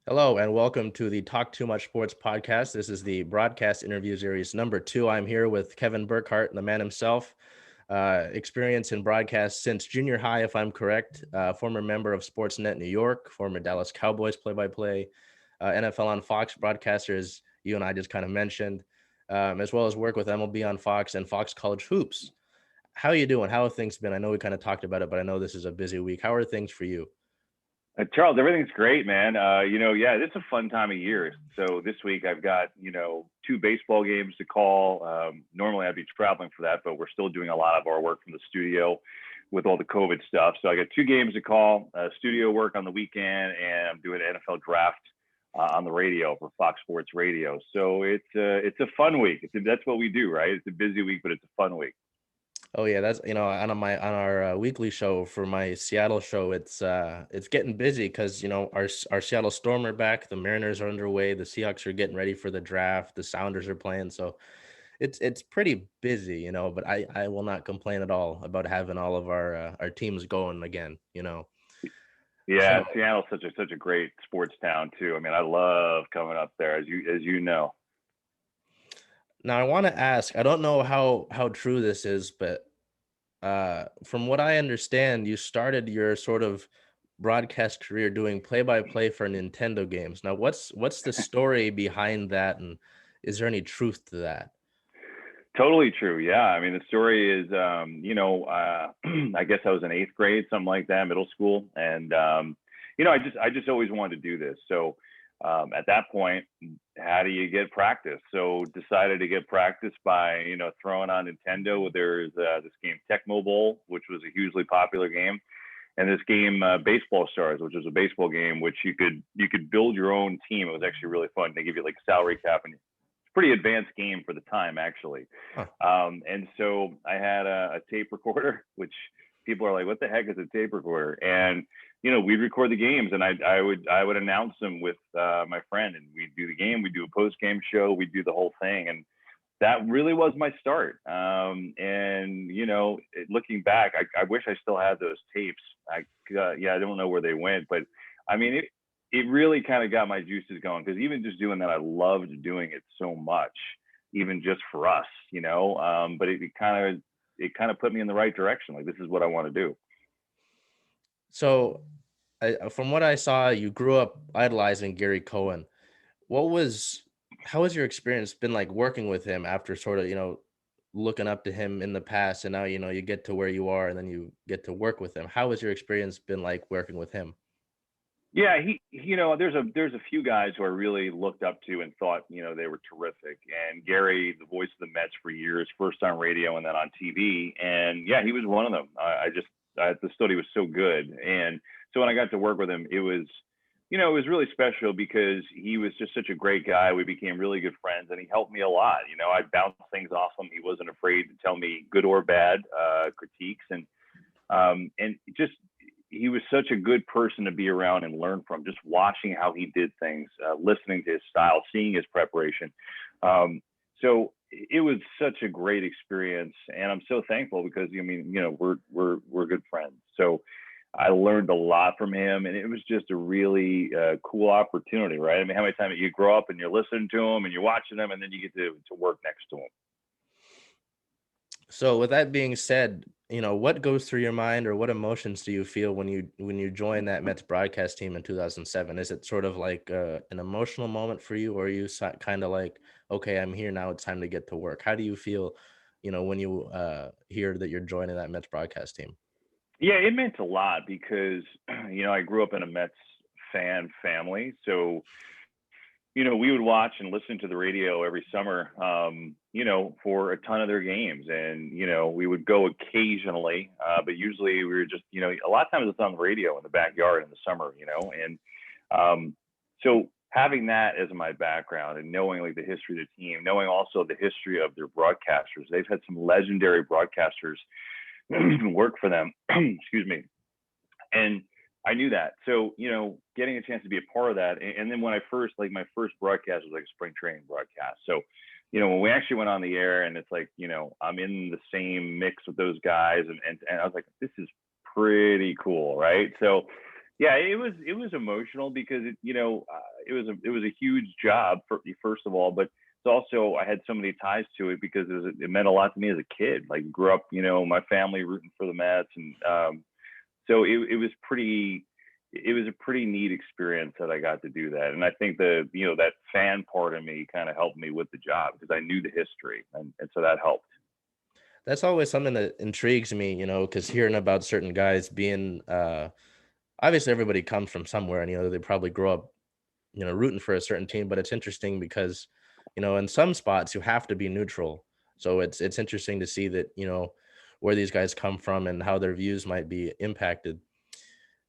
Hello and welcome to the Talk Too Much Sports podcast. This is the broadcast interview series number 2. I'm here with Kevin Burkhardt, the man himself. Experience in broadcast since junior high, if I'm correct. Former member of Sportsnet New York, former Dallas Cowboys play-by-play, NFL on Fox broadcaster, as you and I just kind of mentioned, as well as work with MLB on Fox and Fox College Hoops. How are you doing? How have things been? I know we kind of talked about it, but I know this is a busy week. How are things for you? Charles, everything's great, man. It's a fun time of year. So this week I've got, two baseball games to call. Normally I'd be traveling for that, but we're still doing a lot of our work from the studio with all the COVID stuff. So I got 2 games to call, studio work on the weekend, and I'm doing an NFL draft on the radio for Fox Sports Radio. So it's a fun week. That's what we do, right? It's a busy week, but it's a fun week. Oh yeah, that's on our weekly show for my Seattle show. It's getting busy because our Seattle Storm are back, the Mariners are underway, the Seahawks are getting ready for the draft, the Sounders are playing, so it's pretty busy, But I will not complain at all about having all of our teams going again. Yeah, So Seattle's such a great sports town too. I mean, I love coming up there, as you know. now I want to ask. I don't know how true this is, but from what I understand, you started your sort of broadcast career doing play-by-play for Nintendo games. Now, what's the story behind that, and is there any truth to that? Totally true. Yeah. I mean, the story is, I guess I was in 8th grade, something like that, middle school. And, I just always wanted to do this. So, at that point, how do you get practice? So decided to get practice by, throwing on Nintendo. There's this game Tecmo Bowl, which was a hugely popular game. And this game, Baseball Stars, which was a baseball game, which you could build your own team. It was actually really fun. They give you like salary cap, and pretty advanced game for the time, actually. Huh. And so I had a tape recorder, which people are like, "What the heck is a tape recorder?" And we'd record the games, and I would announce them with my friend, and we'd do the game, we'd do a post game show, we'd do the whole thing, and that really was my start. And looking back, I wish I still had those tapes. I don't know where they went, but I mean, it really kind of got my juices going, because even just doing that, I loved doing it so much, even just for us, But it kind of put me in the right direction. Like, this is what I want to do. So, from what I saw, you grew up idolizing Gary Cohen. What was How has your experience been like working with him after sort of looking up to him in the past, and now you get to where you are, and then you get to work with him? How has your experience been like working with him? Yeah, there's a few guys who I really looked up to and thought, they were terrific. And Gary, the voice of the Mets for years, first on radio and then on TV. And yeah, he was one of them. I just thought he was so good. And so when I got to work with him, it was really special, because he was just such a great guy. We became really good friends, and he helped me a lot. I bounced things off him. He wasn't afraid to tell me good or bad critiques, and just he was such a good person to be around and learn from. Just watching how he did things, listening to his style, seeing his preparation. So it was such a great experience, and I'm so thankful, because we're good friends. So I learned a lot from him, and it was just a really cool opportunity, right? I mean, how many times you grow up and you're listening to him and you're watching him, and then you get to work next to him. So with that being said, what goes through your mind, or what emotions do you feel when you join that Mets broadcast team in 2007? Is it sort of like an emotional moment for you, or are you kind of like, okay, I'm here now, it's time to get to work? How do you feel, when you hear that you're joining that Mets broadcast team? Yeah, it meant a lot, because I grew up in a Mets fan family. So we would watch and listen to the radio every summer, for a ton of their games. And, we would go occasionally, but usually we were just, a lot of times it's on the radio in the backyard in the summer, so having that as my background, and knowing like the history of the team, knowing also the history of their broadcasters, they've had some legendary broadcasters work for them, excuse me. And I knew that. So, getting a chance to be a part of that. And then when my first broadcast was like a spring training broadcast. So, when we actually went on the air, and it's like, I'm in the same mix with those guys, and I was like, this is pretty cool. Right. So, Yeah, it was emotional because it was a huge job first of all, but it's also I had so many ties to it because it meant a lot to me as a kid. Like grew up, my family rooting for the Mets, and so it was a pretty neat experience that I got to do that. And I think that fan part of me kind of helped me with the job because I knew the history, and so that helped. That's always something that intrigues me, because hearing about certain guys being, obviously everybody comes from somewhere, and they probably grow up, rooting for a certain team. But it's interesting because, in some spots you have to be neutral. So it's interesting to see that, where these guys come from and how their views might be impacted.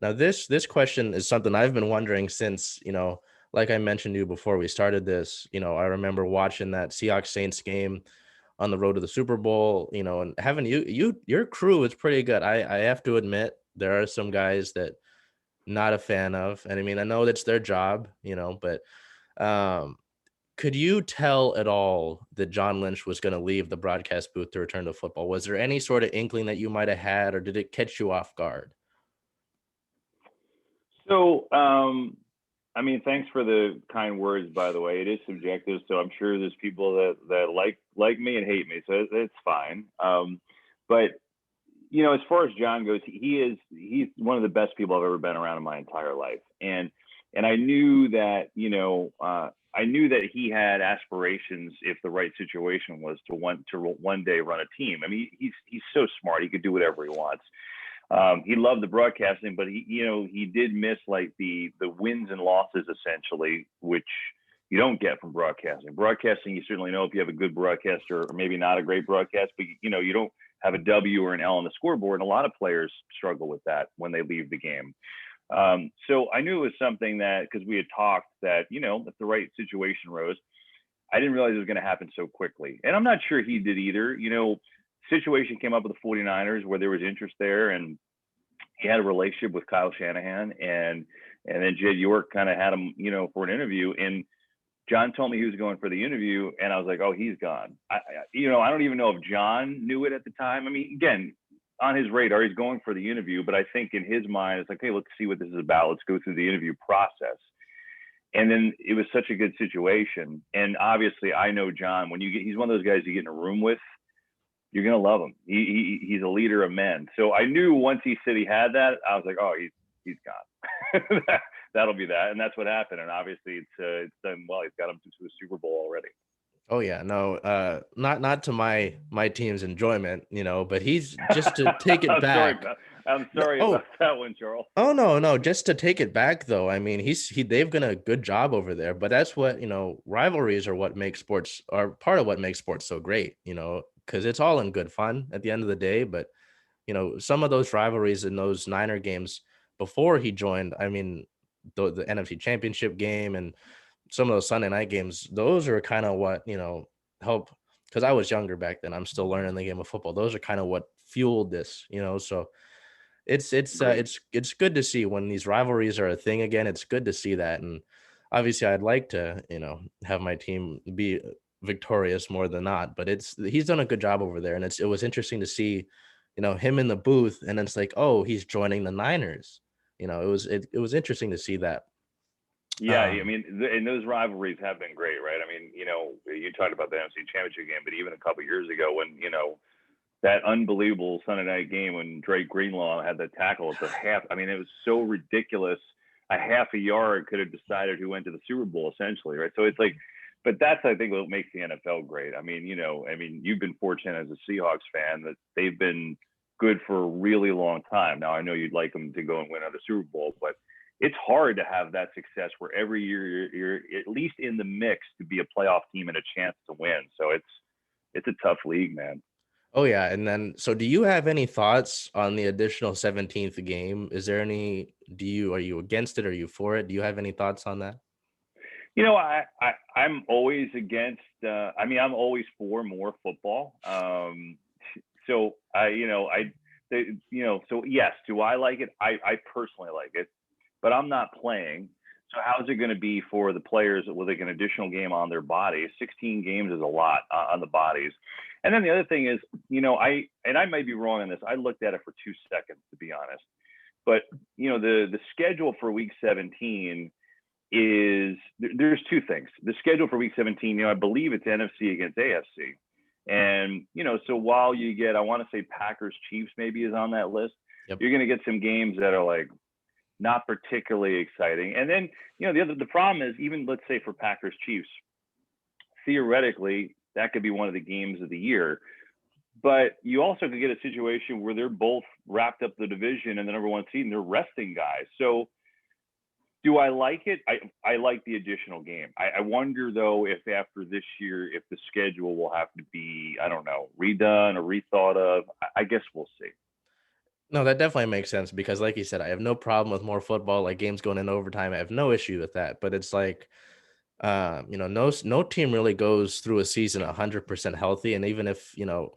Now, this question is something I've been wondering since, like I mentioned to you before we started this. I remember watching that Seahawks Saints game on the road to the Super Bowl, and having your crew is pretty good. I have to admit there are some guys that not a fan of, and I mean I know that's their job, but um, could you tell at all that John Lynch was going to leave the broadcast booth to return to football? Was there any sort of inkling that you might have had, or did it catch you off guard? So, I mean, thanks for the kind words, by the way. It is subjective, so I'm sure there's people that like me and hate me, so it's fine. But as far as John goes, he's one of the best people I've ever been around in my entire life, and I knew that I knew that he had aspirations if the right situation was to one day run a team. I mean, he's so smart; he could do whatever he wants. He loved the broadcasting, but he did miss like the wins and losses essentially, which you don't get from broadcasting. Broadcasting, you certainly know if you have a good broadcaster or maybe not a great broadcast, but you don't have a W or an L on the scoreboard. And a lot of players struggle with that when they leave the game. So I knew it was something that, because we had talked that, if the right situation rose, I didn't realize it was going to happen so quickly. And I'm not sure he did either. Situation came up with the 49ers where there was interest there, and he had a relationship with Kyle Shanahan, and then Jed York kind of had him, for an interview. And John told me he was going for the interview, and I was like, oh, he's gone. I don't even know if John knew it at the time. I mean, again, on his radar, he's going for the interview, but I think in his mind, it's like, hey, let's see what this is about. Let's go through the interview process. And then it was such a good situation. And obviously, I know John. He's one of those guys you get in a room with, you're gonna love him. He's a leader of men. So I knew once he said he had that, I was like, oh, he's gone. That'll be that, and that's what happened. And obviously, it's done well. He's got him to a Super Bowl already. Oh yeah, no, not to my team's enjoyment, but he's just to take it back. I'm No, sorry about that one, Charles. oh no, just to take it back though. I mean, they've done a good job over there, but that's what, rivalries are what makes sports are part of what makes sports so great, because it's all in good fun at the end of the day. But, some of those rivalries in those Niner games before he joined, I mean, the NFC Championship game and some of those Sunday night games, those are kind of what, help, because I was younger back then. I'm still learning the game of football. Those are kind of what fueled this, so Right. it's good to see when these rivalries are a thing again. It's good to see that, and obviously I'd like to, have my team be victorious more than not. But he's done a good job over there, and it was interesting to see, him in the booth, and it's like, oh, he's joining the Niners. It was interesting to see that. Yeah, I Um, mean, and those rivalries have been great, right? I mean, you talked about the NFC Championship game, but even a couple years ago, when that unbelievable Sunday night game when Drake Greenlaw had the tackle at the half. I mean, it was so ridiculous. A half a yard could have decided who went to the Super Bowl, essentially, right? So it's like, but that's I think what makes the NFL great. I mean, you've been fortunate as a Seahawks fan that they've been good for a really long time. Now I know you'd like them to go and win another Super Bowl, but it's hard to have that success where every year you're at least in the mix to be a playoff team and a chance to win. So it's a tough league, man. oh yeah, and then so do you have any thoughts on the additional 17th game? Is there any? Are you against it? Are you for it? Do you have any thoughts on that? I'm always against. I'm always for more football. So so yes, do I like it? I personally like it, but I'm not playing. So how's it going to be for the players with like an additional game on their bodies? 16 games is a lot on the bodies. And then the other thing is, I might be wrong on this. I looked at it for 2 seconds, to be honest. But the schedule for Week 17 is there's two things. The schedule for Week 17, I believe it's NFC against AFC, and so while you get, I want to say Packers Chiefs maybe is on that list. Yep. You're going to get some games that are like not particularly exciting, and then the problem is, even let's say for Packers Chiefs, theoretically that could be one of the games of the year. But you also could get a situation where they're both wrapped up the division and the number one seed and they're resting guys. So do I like it? I like the additional game. I wonder, though, if after this year, if the schedule will have to be, I don't know, redone or rethought of. I guess we'll see. No, that definitely makes sense because, like you said, I have no problem with more football, like games going in overtime. I have no issue with that. But it's like, no team really goes through a season 100% healthy, and even if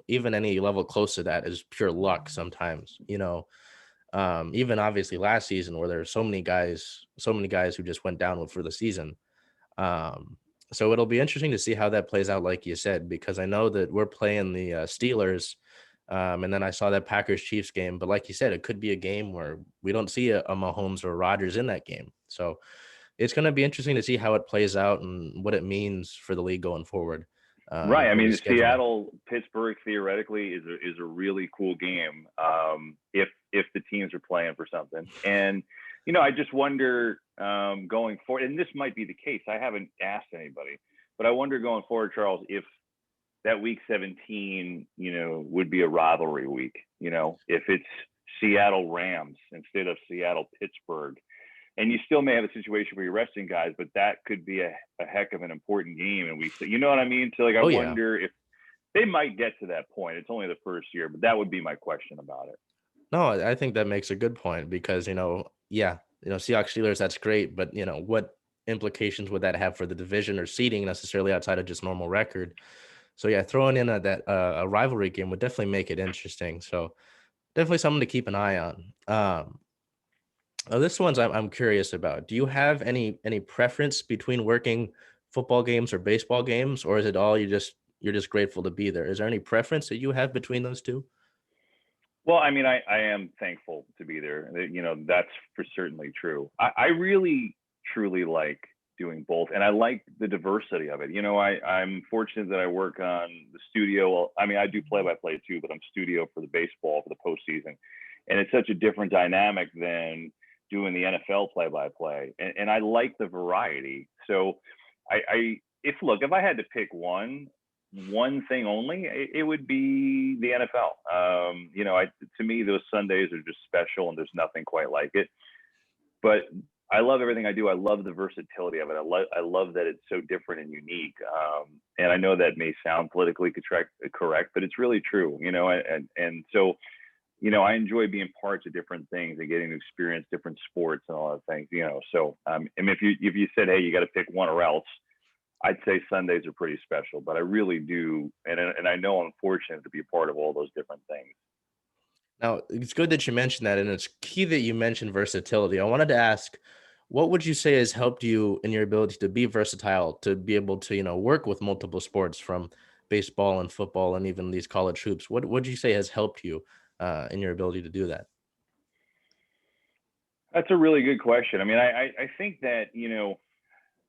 even any level close to that is pure luck sometimes. Even obviously last season where there's so many guys who just went down for the season. So it'll be interesting to see how that plays out, like you said, because I know that we're playing the Steelers, and then I saw that Packers Chiefs game. But like you said, it could be a game where we don't see a Mahomes or Rodgers in that game. So it's going to be interesting to see how it plays out and what it means for the league going forward. Right. I mean, Seattle, Pittsburgh theoretically is a really cool game if the teams are playing for something. And I just wonder going forward, and this might be the case. I haven't asked anybody, but I wonder going forward, Charles, if that Week 17, would be a rivalry week. If it's Seattle Rams instead of Seattle Pittsburgh. And you still may have a situation where you're resting guys, but that could be a heck of an important game. And you know what I mean? So I wonder if they might get to that point. It's only the first year, but that would be my question about it. No, I think that makes a good point because, Seahawks Steelers, that's great. But, what implications would that have for the division or seeding necessarily outside of just normal record? So, yeah, throwing in a rivalry game would definitely make it interesting. So definitely something to keep an eye on. This one's I'm curious about. Do you have any preference between working football games or baseball games, or is it all you're just grateful to be there? Is there any preference that you have between those two? Well, I mean, I am thankful to be there. That's for certainly true. I really, truly like doing both, and I like the diversity of it. I'm fortunate that I work on the studio. I mean, I do play-by-play too, but I'm studio for the baseball for the postseason, and it's such a different dynamic than doing the NFL play-by-play, and I like the variety. So if I had to pick one thing only, it would be the NFL. To me, those Sundays are just special, and there's nothing quite like it. But I love everything I do. I love the versatility of it. I love that it's so different and unique. And I know that may sound politically correct, but it's really true. And so I enjoy being parts of different things and getting to experience different sports and all that things. So and if you said, hey, you got to pick one or else, I'd say Sundays are pretty special, but I really do. And I know I'm fortunate to be a part of all those different things. Now, it's good that you mentioned that, and it's key that you mentioned versatility. I wanted to ask, what would you say has helped you in your ability to be versatile, to be able to, work with multiple sports from baseball and football and even these college hoops? What would you say has helped you in your ability to do that? That's a really good question. I mean, I think that,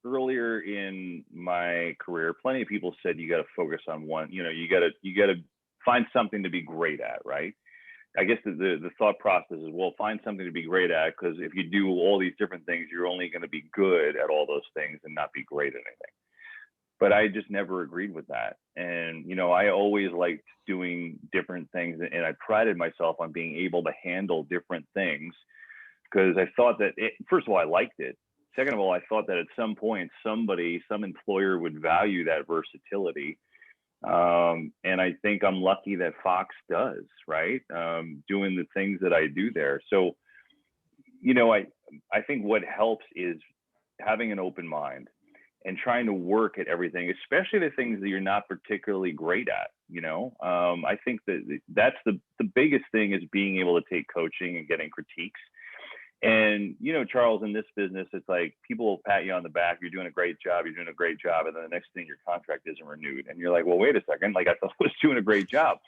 earlier in my career, plenty of people said you got to focus on one. You got to find something to be great at, right? I guess the thought process is, well, find something to be great at, because if you do all these different things, you're only going to be good at all those things and not be great at anything. But I just never agreed with that. And, I always liked doing different things, and I prided myself on being able to handle different things, because I thought that first of all, I liked it. Second of all, I thought that at some point, some employer would value that versatility. And I think I'm lucky that Fox does, right? Doing the things that I do there. So, I think what helps is having an open mind and trying to work at everything, especially the things that you're not particularly great at. I think that's the biggest thing, is being able to take coaching and getting critiques. And, Charles, in this business, it's like people will pat you on the back. You're doing a great job. You're doing a great job. And then the next thing, your contract isn't renewed. And you're like, well, wait a second. Like, I thought I was doing a great job.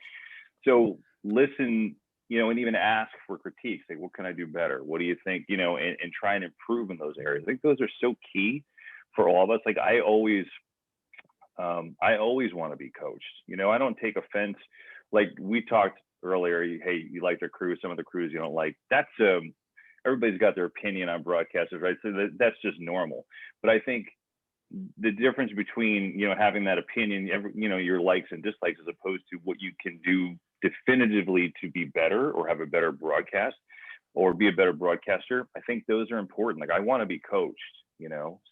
So listen and even ask for critiques. Like, what can I do better? What do you think? And try and improve in those areas. I think those are so key for all of us. Like, I always want to be coached. I don't take offense. Like we talked earlier, hey, you like the crew, some of the crews you don't like. That's everybody's got their opinion on broadcasters, right? So that's just normal. But I think the difference between having that opinion, your likes and dislikes, as opposed to what you can do definitively to be better or have a better broadcast or be a better broadcaster, I think those are important. Like, I want to be coached,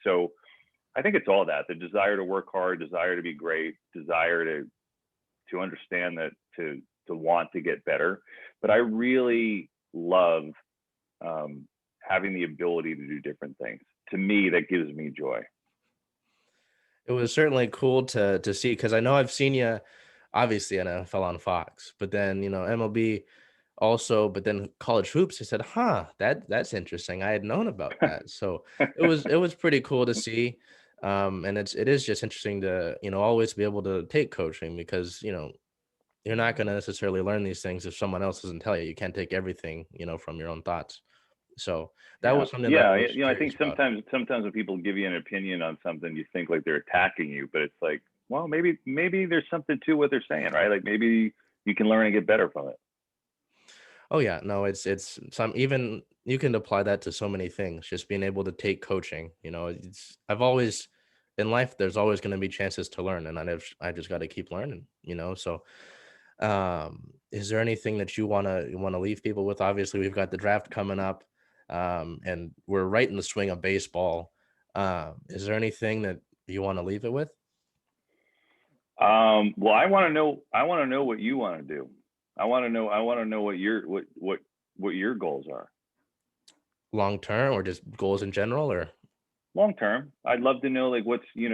so I think it's all that: the desire to work hard, desire to be great, desire to understand that, to want to get better. But I really love having the ability to do different things. To me, that gives me joy. It was certainly cool to see, because I know I've seen you obviously in NFL on Fox, but then MLB also, but then college hoops. I said, that's interesting. I had known about that, so it was pretty cool to see. And it is just interesting to always be able to take coaching, because you're not going to necessarily learn these things if someone else doesn't tell you. You can't take everything from your own thoughts. So that was something that I was I curious think about. sometimes when people give you an opinion on something, you think like they're attacking you, but it's like, well, maybe there's something to what they're saying, right? Like, maybe you can learn and get better from it. Oh yeah, no, it's some, even you can apply that to so many things. Just being able to take coaching, I've always, in life, there's always going to be chances to learn, and I just got to keep learning. So, is there anything that you want to leave people with? Obviously, we've got the draft coming up, and we're right in the swing of baseball. Is there anything that you want to leave it with? Well, I want to know what you want to do. I want to know what your goals are. Long term, or just goals in general, or? Long term, I'd love to know, like, what's your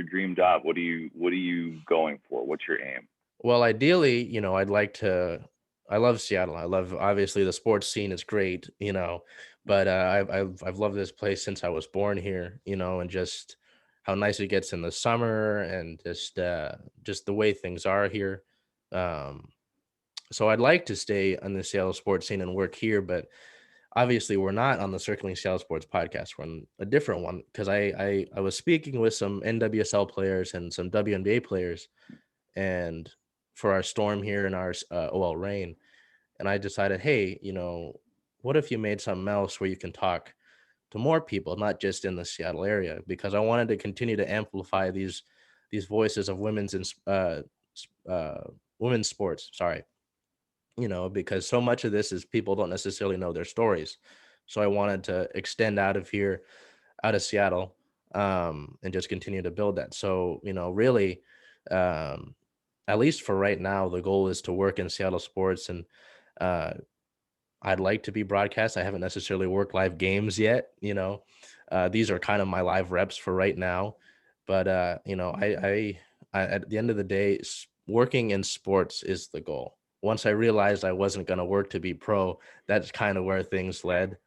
dream job? What are you going for? What's your aim? Well, ideally, I'd like to. I love Seattle. I love, obviously, the sports scene is great, but I've loved this place since I was born here, and just how nice it gets in the summer, and just the way things are here. Um, so I'd like to stay on the Seattle sports scene and work here, but obviously we're not on the Circling Seattle Sports podcast. We're on a different one, because I was speaking with some NWSL players and some WNBA players, and for our storm here in our OL Reign, and I decided, hey, what if you made something else where you can talk to more people, not just in the Seattle area, because I wanted to continue to amplify these voices of uh, women's sports. Sorry, because so much of this is people don't necessarily know their stories. So I wanted to extend out of here, out of Seattle, and just continue to build that. So, really, um, at least for right now, the goal is to work in Seattle sports, and uh, I'd like to be broadcast. I haven't necessarily worked live games yet. These are kind of my live reps for right now. But I at the end of the day, working in sports is the goal. Once I realized I wasn't going to work to be pro, that's kind of where things led.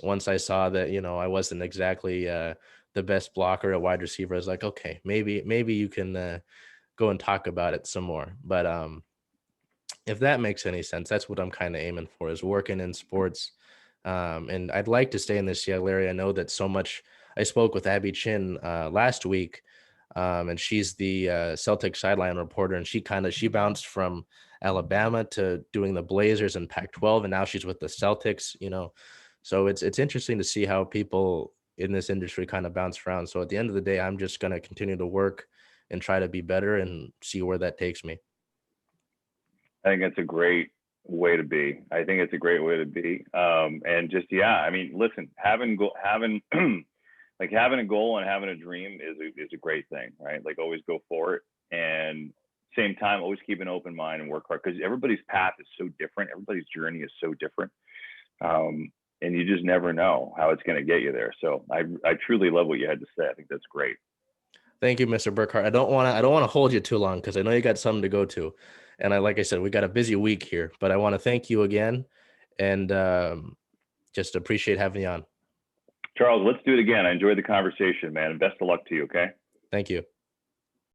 Once I saw that I wasn't exactly the best blocker at wide receiver, I was like, okay, maybe you can go and talk about it some more. But if that makes any sense, that's what I'm kind of aiming for, is working in sports. And I'd like to stay in the Seattle area. I know that so much. I spoke with Abby Chin last week, and she's the Celtic sideline reporter, and she bounced from Alabama to doing the Blazers in Pac-12, and now she's with the Celtics. So it's interesting to see how people in this industry kind of bounce around. So at the end of the day, I'm just going to continue to work and try to be better and see where that takes me. I think it's a great way to be. I think it's a great way to be. And just, I mean, listen, having like having a goal and having a dream is a great thing, right? Like, always go for it, and same time, always keep an open mind and work hard, because everybody's path is so different. Everybody's journey is so different. And you just never know how it's going to get you there. So I truly love what you had to say. I think that's great. Thank you, Mr. Burkhardt. I don't want to hold you too long, because I know you got something to go to, and like I said, we got a busy week here. But I want to thank you again, and just appreciate having you on. Charles, let's do it again. I enjoyed the conversation, man. And best of luck to you. Okay. Thank you.